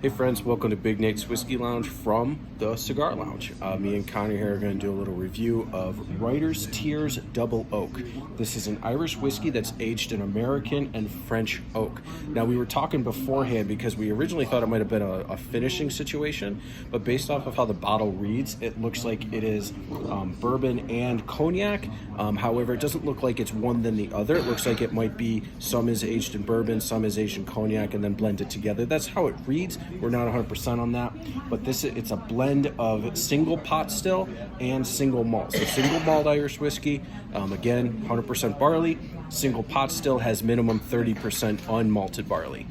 Hey friends, welcome to Big Nate's Whiskey Lounge from the Cigar Lounge. Me and Connor here are going to do a little review of Writer's Tears Double Oak. This is an Irish whiskey that's aged in American and French oak. Now we were talking beforehand because we originally thought it might have been a finishing situation, but based off of how the bottle reads, it looks like it is bourbon and cognac. However, it doesn't look like it's one than the other. It looks like it might be some is aged in bourbon, some is aged in cognac, and then blended together. That's how it reads. We're not 100% on that, but it's a blend of single pot still and single malt. So single malt Irish whiskey, again, 100% barley. Single pot still has minimum 30% unmalted barley.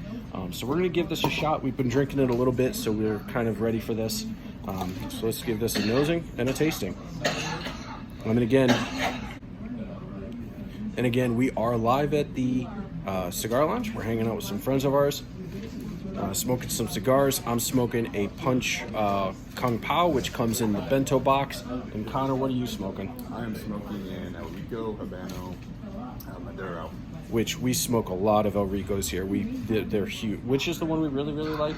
So we're gonna give this a shot. We've been drinking it a little bit, so we're kind of ready for this. So let's give this a nosing and a tasting. And again, we are live at the Cigar Lounge. We're hanging out with some friends of ours. Smoking some cigars. I'm smoking a Punch Kung Pao, which comes in the bento box. And Connor, what are you smoking? I am smoking an El Rico Habano Maduro. Which we smoke a lot of El Ricos here. They're huge. Which is the one we really like?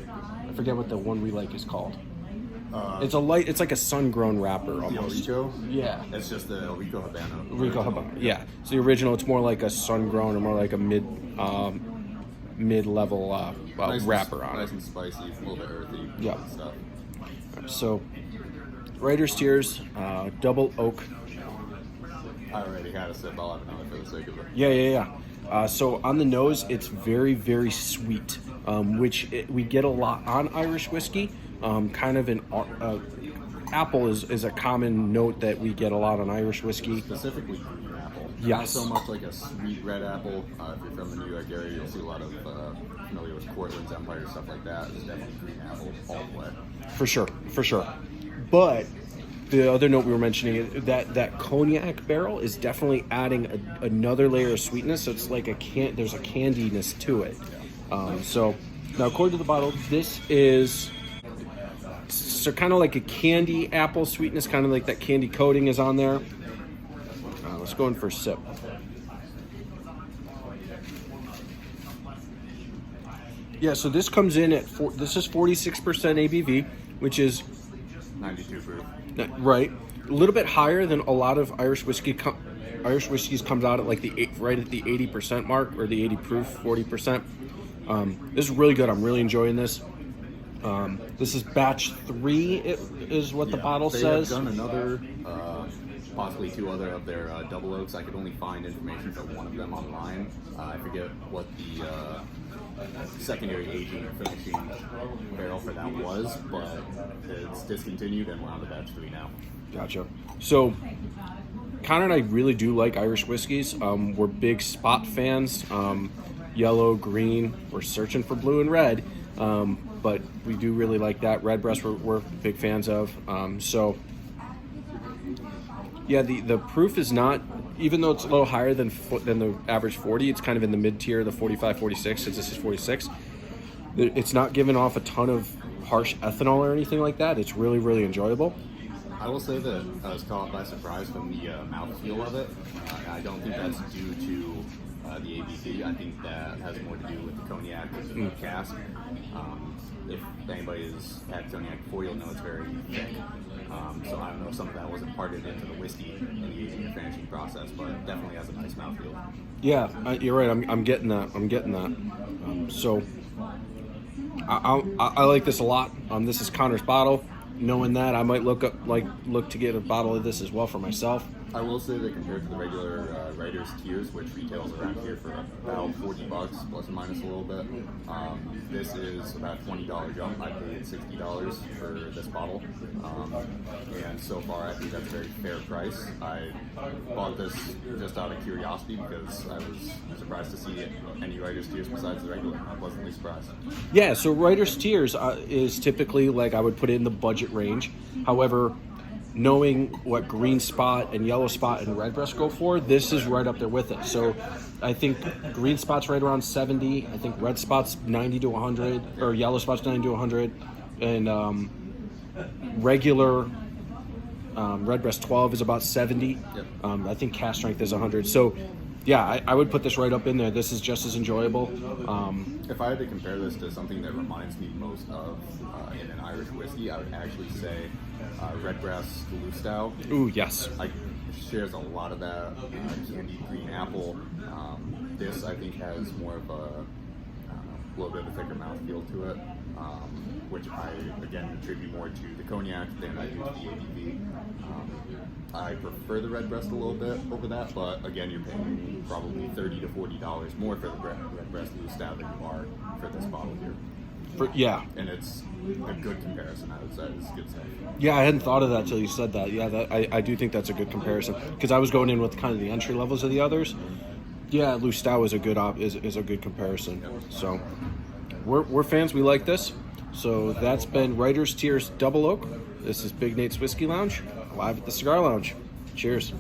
I forget what the one we like is called. It's like a sun-grown wrapper almost. The El Rico? Yeah. It's just the El Rico Habano. Rico Habano. Yeah. So the original, it's more like a sun-grown or more like a mid-level nice wrapper on it. Nice and spicy, a little bit earthy. Yeah. Stuff. So, Writer's Tears, Double Oak. I already had a sip. I'll have another for the sake of it. Yeah. So on the nose, it's very, very sweet, which we get a lot on Irish whiskey. Kind of apple is a common note that we get a lot on Irish whiskey. Specifically green apple. Yes. Not so much like a sweet red apple. If you're from the New York area, you'll see a lot of familiar with Cortland's Empire, stuff like that. It's definitely green apple all the way. For sure. But the other note we were mentioning, that cognac barrel is definitely adding another layer of sweetness. So it's like there's a candiness to it. So now, according to the bottle, this is kind of like a candy apple sweetness, kind of like that candy coating is on there. Let's go in for a sip. Yeah, so this comes in at this is 46% ABV, which is 92 proof. Right, a little bit higher than a lot of Irish whiskey. Irish whiskeys comes out at like right at the 80% mark, or the 80 proof, 40%. This is really good. I'm really enjoying this. This is batch 3, is what the bottle says. They have done another, possibly 2 other of their double oaks. I could only find information for one of them online. I forget what the secondary aging or finishing barrel for that was, but it's discontinued and we're on to batch 3 now. Gotcha. So, Connor and I really do like Irish whiskeys. We're big spot fans. Yellow, green. We're searching for blue and red. But we do really like that. Redbreast we're big fans of. So, yeah, the proof is not, even though it's a little higher than the average 40, it's kind of in the mid-tier, the 45, 46, since this is 46. It's not giving off a ton of harsh ethanol or anything like that. It's really, really enjoyable. I will say that I was caught by surprise from the mouthfeel of it. I don't think that's due to the ABV. I think that has more to do with the cognac and the cask. If anybody has had cognac before, you'll know it's very thick. So I don't know if some of that was imparted into the whiskey in the aging and finishing process, but it definitely has a nice mouthfeel. Yeah, you're right. I'm getting that. So I like this a lot. This is Connor's bottle. Knowing that, I might look to get a bottle of this as well for myself. I will say that compared to the regular Writer's Tears, which retails around here for about $40, plus or minus a little bit, this is about a $20 jump. I paid $60 for this bottle, and so far I think that's a very fair price. I bought this just out of curiosity because I was surprised to see any Writer's Tears besides the regular. I'm pleasantly surprised. Yeah, so Writer's Tears is typically, like, I would put it in the budget range. However, knowing what Green Spot and Yellow Spot and Redbreast go for, this is right up there with it. So I think Green Spot's right around 70. I think Red Spot's 90 to 100, or Yellow Spot's 90 to 100. And regular Redbreast 12 is about 70. Yep. I think cast strength is 100. So yeah, I would put this right up in there. This is just as enjoyable. If I had to compare this to something that reminds me most of in an Irish whiskey, I would actually say Redbreast Lustau. Ooh, yes. Shares a lot of that candied green apple. This I think has more of a little bit of a thicker mouthfeel to it, which I again attribute more to the cognac than I do to the ABV. I prefer the Redbreast a little bit over that, but again, you're paying probably $30 to $40 more for the Redbreast Lustau than you are for this bottle here. Yeah. And it's a good comparison, I would say. It's good stuff. Yeah, I hadn't thought of that till you said that. Yeah, I do think that's a good comparison because I was going in with kind of the entry levels of the others. Yeah, Lustau is a good is a good comparison. Yep. So we're fans. We like this. So that's been Writer's Tears Double Oak. This is Big Nate's Whiskey Lounge live at the Cigar Lounge. Cheers.